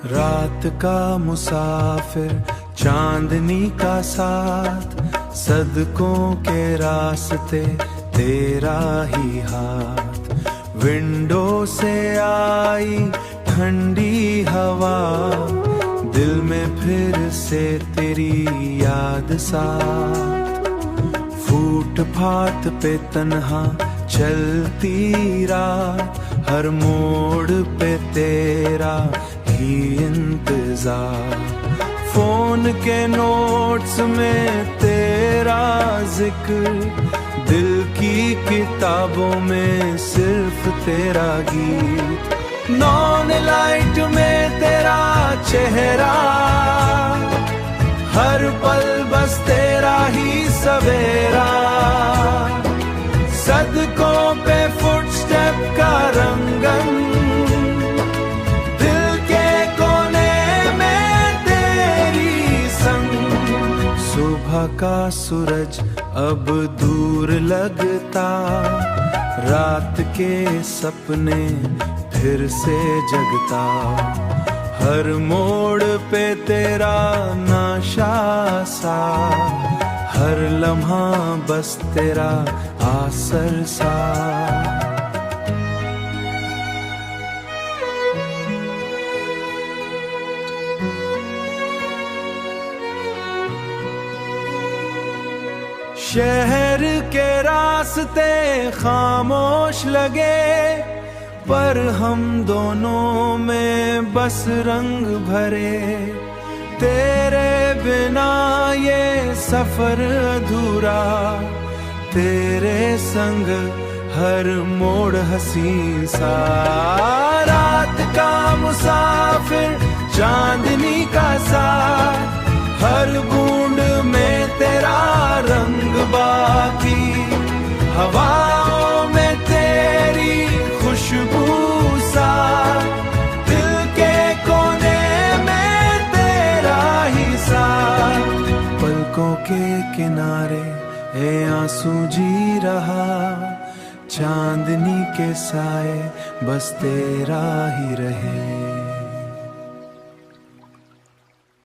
रात का मुसाफिर चांदनी का साथ, सदकों के रास्ते तेरा ही हाथ। विंडो से आई ठंडी हवा, दिल में फिर से तेरी याद साथ। फुटपाथ पे तन्हा चलती रात, हर मोड़ पे तेरा ही इंतजार। फोन के नोट्स में तेरा जिक्र, दिल की किताबों में सिर्फ तेरा गीत। नॉन लाइट में तेरा चेहरा, हर पल बस तेरा ही सवेरा। सदकों पे फुटस्टेप का रंगन, दिल के कोने में तेरी संग। सुबह का सूरज अब दूर लगता, रात के सपने फिर से जगता। हर मोड़ पे तेरा नशा सा, हर लम्हा बस तेरा आसर सा। शहर के रास्ते खामोश लगे, पर हम दोनों में बस रंग भरे। तेरे बिना ये सफर अधूरा, तेरे संग हर मोड़ हंसी सा। रात का मुसाफिर चांदनी का साथ, हर बूंद में तेरा रंग बाकी। हवाओं में तेरी खुशबू सा, दिल के कोने में तेरा ही साथ। पलकों के किनारे ए आंसू जी रहा, चांदनी के साए बस तेरा ही रहे।